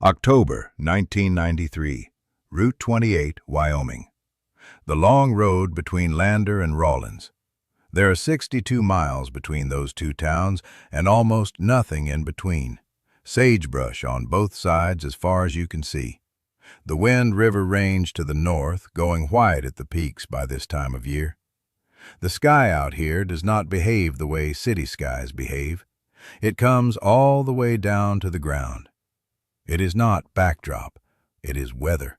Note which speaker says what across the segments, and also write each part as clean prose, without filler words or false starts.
Speaker 1: October 1993, Route 28, Wyoming. The long road between Lander and Rawlins. There are 62 miles between those two towns and almost nothing in between. Sagebrush on both sides as far as you can see. The Wind River Range to the north, going white at the peaks by this time of year. The sky out here does not behave the way city skies behave. It comes all the way down to the ground. It is not backdrop, it is weather.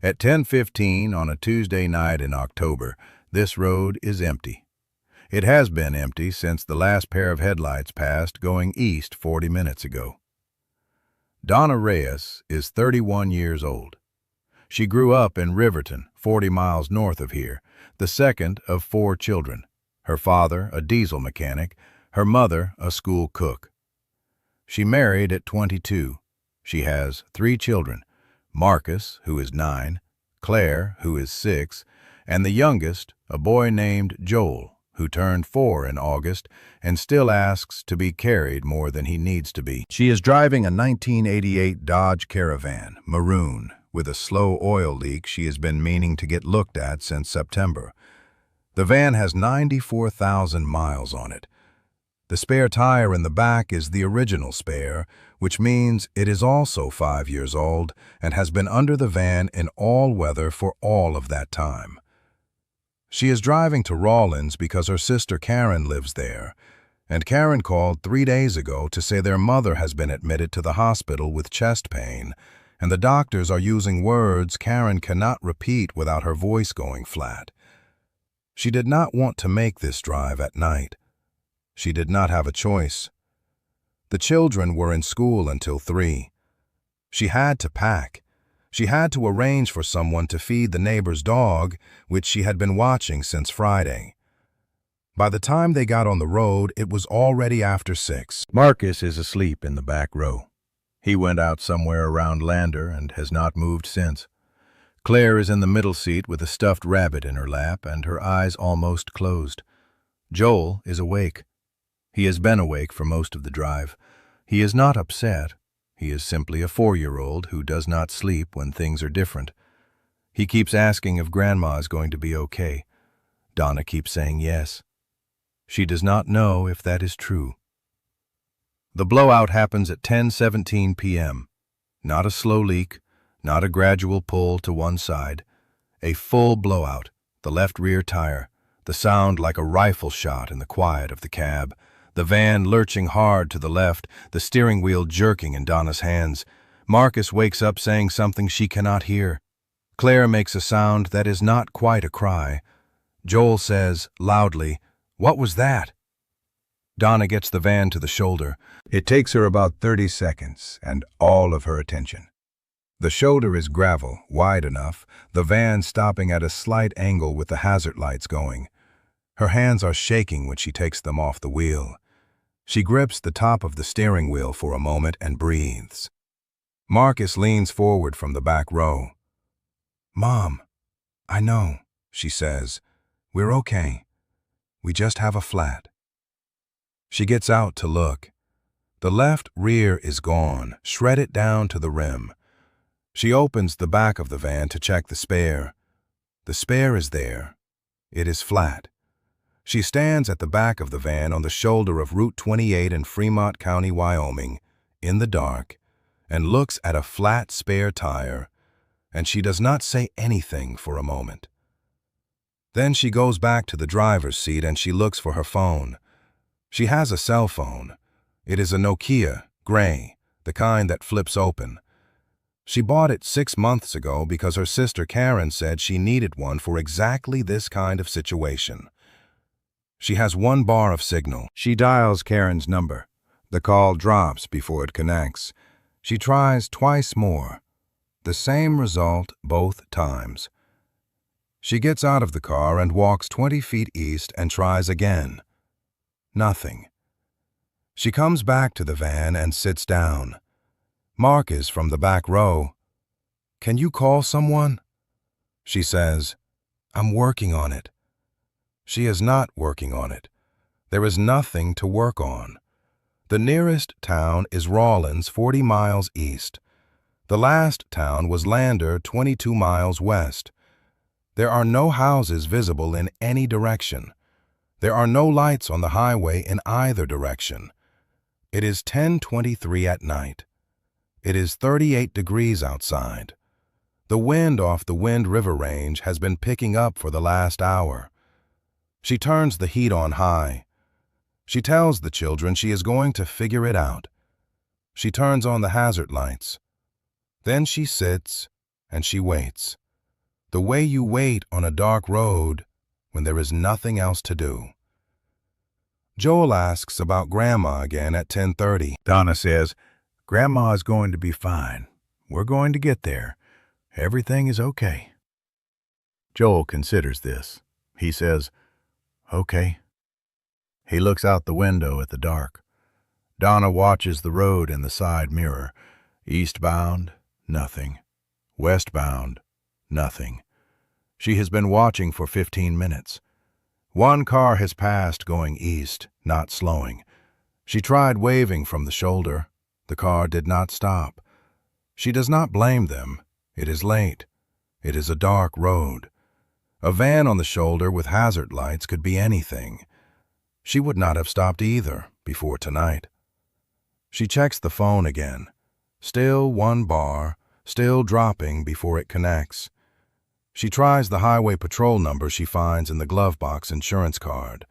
Speaker 1: At 10:15 on a Tuesday night in October, this road is empty. It has been empty since the last pair of headlights passed going east 40 minutes ago. Donna Reyes is 31 years old. She grew up in Riverton, 40 miles north of here, the second of 4 children. Her father, a diesel mechanic, her mother, a school cook. She married at 22. She has 3 children, Marcus, who is 9, Claire, who is 6, and the youngest, a boy named Joel, who turned 4 in August and still asks to be carried more than he needs to be. She is driving a 1988 Dodge Caravan, maroon, with a slow oil leak she has been meaning to get looked at since September. The van has 94,000 miles on it. The spare tire in the back is the original spare, which means it is also 5 years old and has been under the van in all weather for all of that time. She is driving to Rawlins because her sister Karen lives there, and Karen called 3 days ago to say their mother has been admitted to the hospital with chest pain, and the doctors are using words Karen cannot repeat without her voice going flat. She did not want to make this drive at night. She did not have a choice. The children were in school until 3. She had to pack. She had to arrange for someone to feed the neighbor's dog, which she had been watching since Friday. By the time they got on the road, it was already after 6. Marcus is asleep in the back row. He went out somewhere around Lander and has not moved since. Claire is in the middle seat with a stuffed rabbit in her lap and her eyes almost closed. Joel is awake. He has been awake for most of the drive. He is not upset. He is simply a 4-year-old who does not sleep when things are different. He keeps asking if Grandma is going to be okay. Donna keeps saying yes. She does not know if that is true. The blowout happens at 10:17 p.m. Not a slow leak, not a gradual pull to one side. A full blowout, the left rear tire, the sound like a rifle shot in the quiet of the cab. The van lurching hard to the left, the steering wheel jerking in Donna's hands. Marcus wakes up saying something she cannot hear. Claire makes a sound that is not quite a cry. Joel says, loudly, "What was that?" Donna gets the van to the shoulder. It takes her about 30 seconds and all of her attention. The shoulder is gravel, wide enough, the van stopping at a slight angle with the hazard lights going. Her hands are shaking when she takes them off the wheel. She grips the top of the steering wheel for a moment and breathes. Marcus leans forward from the back row. "Mom, I know," she says. "We're okay. We just have a flat." She gets out to look. The left rear is gone, shredded down to the rim. She opens the back of the van to check the spare. The spare is there. It is flat. She stands at the back of the van on the shoulder of Route 28 in Fremont County, Wyoming, in the dark, and looks at a flat spare tire, and she does not say anything for a moment. Then she goes back to the driver's seat and she looks for her phone. She has a cell phone. It is a Nokia, gray, the kind that flips open. She bought it 6 months ago because her sister Karen said she needed one for exactly this kind of situation. She has 1 bar of signal. She dials Karen's number. The call drops before it connects. She tries twice more. The same result both times. She gets out of the car and walks 20 feet east and tries again. Nothing. She comes back to the van and sits down. Marcus from the back row. "Can you call someone?" She says, "I'm working on it." She is not working on it. There is nothing to work on. The nearest town is Rawlins, 40 miles east. The last town was Lander, 22 miles west. There are no houses visible in any direction. There are no lights on the highway in either direction. It is 10:23 at night. It is 38 degrees outside. The wind off the Wind River Range has been picking up for the last hour. She turns the heat on high. She tells the children she is going to figure it out. She turns on the hazard lights. Then she sits and she waits. The way you wait on a dark road when there is nothing else to do. Joel asks about Grandma again at 10:30. Donna says, "Grandma is going to be fine. We're going to get there. Everything is okay." Joel considers this. He says, "Okay." He looks out the window at the dark. Donna watches the road in the side mirror. Eastbound, nothing. Westbound, nothing. She has been watching for 15 minutes. One car has passed going east, not slowing. She tried waving from the shoulder. The car did not stop. She does not blame them. It is late. It is a dark road. A van on the shoulder with hazard lights could be anything. She would not have stopped either before tonight. She checks the phone again. Still one bar, still dropping before it connects. She tries the highway patrol number she finds in the glove box insurance card.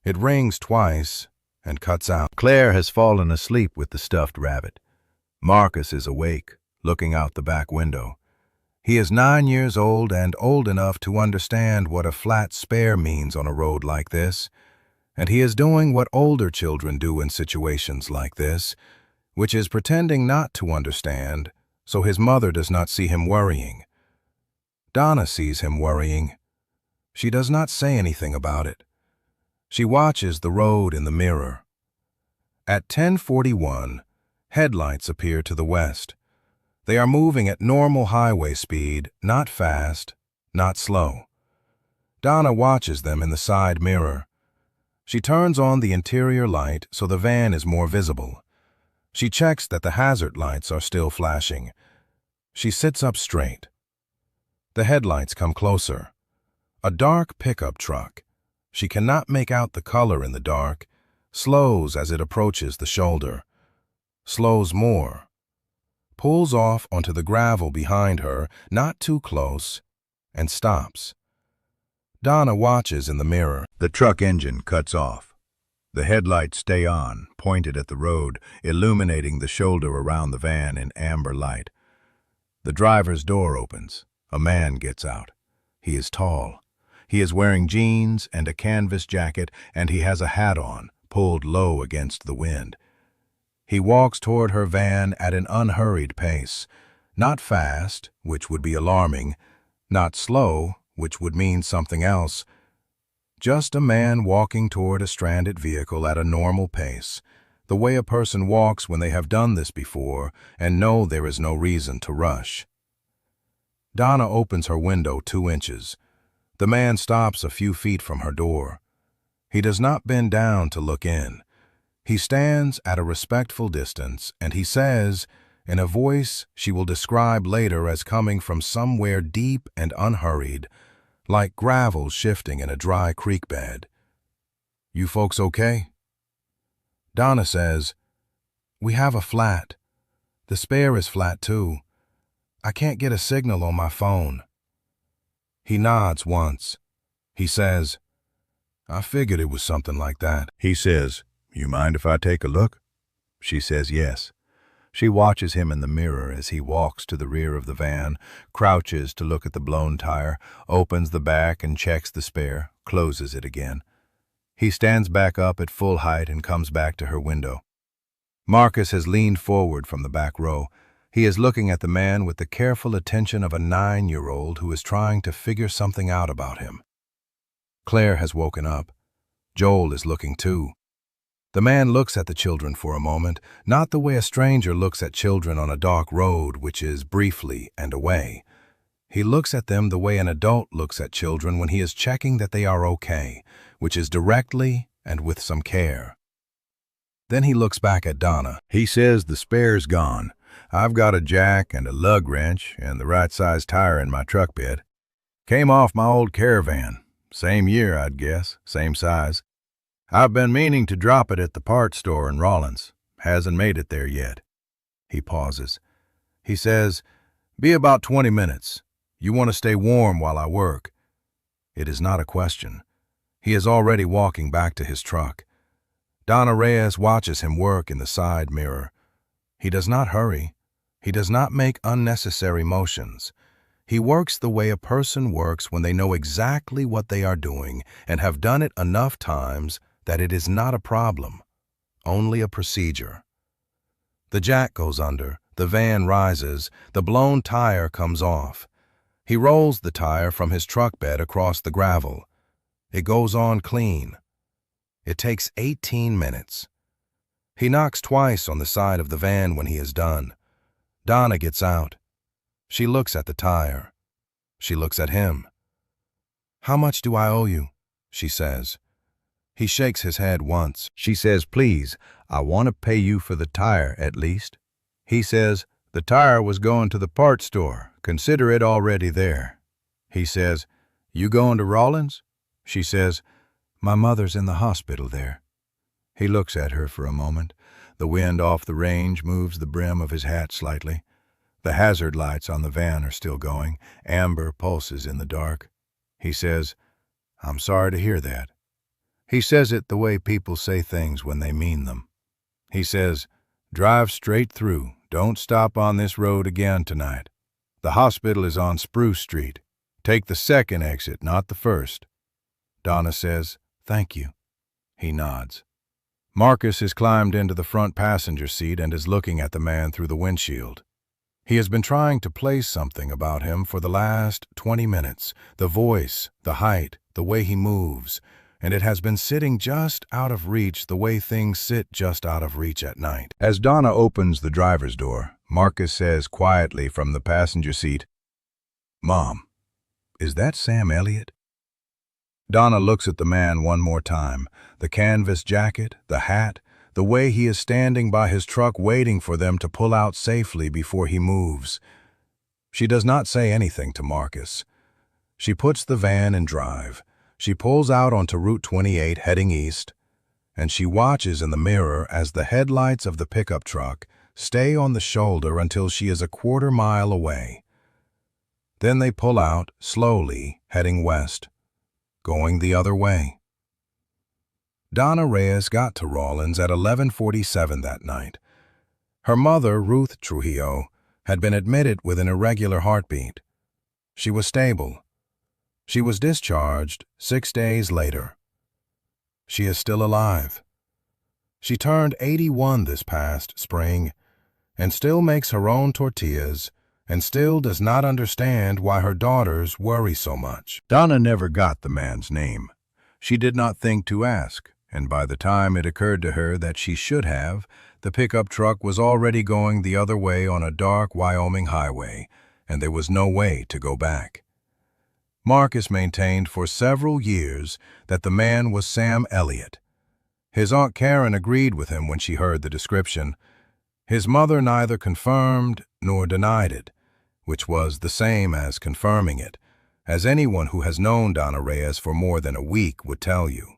Speaker 1: It rings twice and cuts out. Claire has fallen asleep with the stuffed rabbit. Marcus is awake, looking out the back window. He is 9 years old and old enough to understand what a flat spare means on a road like this, and he is doing what older children do in situations like this, which is pretending not to understand so his mother does not see him worrying. Donna sees him worrying. She does not say anything about it. She watches the road in the mirror. At 10:41, headlights appear to the west. They are moving at normal highway speed, not fast, not slow. Donna watches them in the side mirror. She turns on the interior light so the van is more visible. She checks that the hazard lights are still flashing. She sits up straight. The headlights come closer. A dark pickup truck. She cannot make out the color in the dark. Slows as it approaches the shoulder. Slows more. Pulls off onto the gravel behind her, not too close, and stops. Donna watches in the mirror. The truck engine cuts off. The headlights stay on, pointed at the road, illuminating the shoulder around the van in amber light. The driver's door opens. A man gets out. He is tall. He is wearing jeans and a canvas jacket, and he has a hat on, pulled low against the wind. He walks toward her van at an unhurried pace. Not fast, which would be alarming. Not slow, which would mean something else. Just a man walking toward a stranded vehicle at a normal pace, the way a person walks when they have done this before and know there is no reason to rush. Donna opens her window 2 inches. The man stops a few feet from her door. He does not bend down to look in. He stands at a respectful distance, and he says, in a voice she will describe later as coming from somewhere deep and unhurried, like gravel shifting in a dry creek bed, "You folks okay?" Donna says, "We have a flat. The spare is flat too. I can't get a signal on my phone." He nods once. He says, "I figured it was something like that." He says, "You mind if I take a look?" She says yes. She watches him in the mirror as he walks to the rear of the van, crouches to look at the blown tire, opens the back and checks the spare, closes it again. He stands back up at full height and comes back to her window. Marcus has leaned forward from the back row. He is looking at the man with the careful attention of a 9-year-old who is trying to figure something out about him. Claire has woken up. Joel is looking too. The man looks at the children for a moment, not the way a stranger looks at children on a dark road, which is briefly and away. He looks at them the way an adult looks at children when he is checking that they are okay, which is directly and with some care. Then he looks back at Donna. He says the spare's gone. I've got a jack and a lug wrench and the right size tire in my truck bed. Came off my old Caravan. Same year, I'd guess, same size. I've been meaning to drop it at the parts store in Rawlins. Hasn't made it there yet." He pauses. He says, "Be about 20 minutes. You want to stay warm while I work." It is not a question. He is already walking back to his truck. Donna Reyes watches him work in the side mirror. He does not hurry. He does not make unnecessary motions. He works the way a person works when they know exactly what they are doing and have done it enough times that it is not a problem, only a procedure. The jack goes under, the van rises, the blown tire comes off. He rolls the tire from his truck bed across the gravel. It goes on clean. It takes 18 minutes. He knocks twice on the side of the van when he is done. Donna gets out. She looks at the tire. She looks at him. "How much do I owe you?" she says. He shakes his head once. She says, "Please, I want to pay you for the tire at least." He says, "The tire was going to the parts store. Consider it already there." He says, "You going to Rawlins?" She says, "My mother's in the hospital there." He looks at her for a moment. The wind off the range moves the brim of his hat slightly. The hazard lights on the van are still going. Amber pulses in the dark. He says, "I'm sorry to hear that." He says it the way people say things when they mean them. He says, "Drive straight through. Don't stop on this road again tonight. The hospital is on Spruce Street. Take the second exit, not the first." Donna says, "Thank you." He nods. Marcus has climbed into the front passenger seat and is looking at the man through the windshield. He has been trying to place something about him for the last 20 minutes, the voice, the height, the way he moves, and it has been sitting just out of reach the way things sit just out of reach at night. As Donna opens the driver's door, Marcus says quietly from the passenger seat, "Mom, is that Sam Elliott?" Donna looks at the man one more time, the canvas jacket, the hat, the way he is standing by his truck waiting for them to pull out safely before he moves. She does not say anything to Marcus. She puts the van in drive. She pulls out onto Route 28 heading east, and she watches in the mirror as the headlights of the pickup truck stay on the shoulder until she is a quarter-mile away. Then they pull out, slowly, heading west, going the other way. Donna Reyes got to Rawlins at 11:47 that night. Her mother, Ruth Trujillo, had been admitted with an irregular heartbeat. She was stable. She was discharged 6 days later. She is still alive. She turned 81 this past spring and still makes her own tortillas and still does not understand why her daughters worry so much. Donna never got the man's name. She did not think to ask, and by the time it occurred to her that she should have, the pickup truck was already going the other way on a dark Wyoming highway, and there was no way to go back. Marcus maintained for several years that the man was Sam Elliott. His Aunt Karen agreed with him when she heard the description. His mother neither confirmed nor denied it, which was the same as confirming it, as anyone who has known Donna Reyes for more than a week would tell you.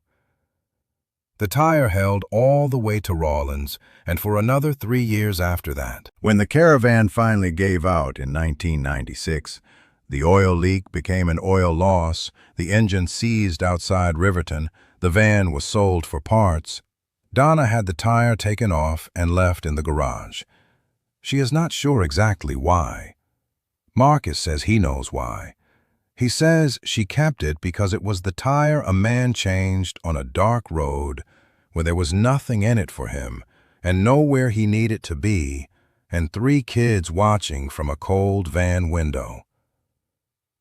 Speaker 1: The tire held all the way to Rawlins and for another 3 years after that. When the Caravan finally gave out in 1996, the oil leak became an oil loss, the engine seized outside Riverton, the van was sold for parts. Donna had the tire taken off and left in the garage. She is not sure exactly why. Marcus says he knows why. He says she kept it because it was the tire a man changed on a dark road where there was nothing in it for him and nowhere he needed to be, and 3 kids watching from a cold van window.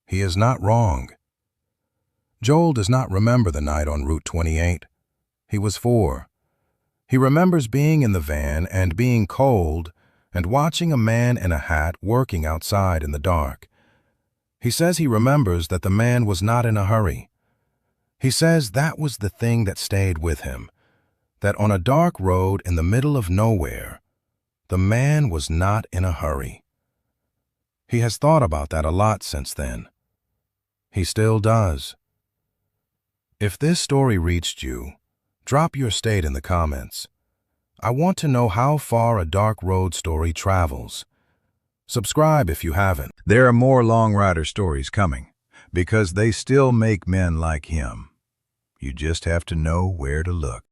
Speaker 1: He is not wrong. Joel does not remember the night on Route 28. He was 4. He remembers being in the van and being cold and watching a man in a hat working outside in the dark. He says he remembers that the man was not in a hurry. He says that was the thing that stayed with him, that on a dark road in the middle of nowhere, The man was not in a hurry. He has thought about that a lot since then. He still does. If this story reached you, drop your state in the comments. I want to know how far a dark road story travels. Subscribe if you haven't. There are more Long Rider stories coming, because they still make men like him. You just have to know where to look.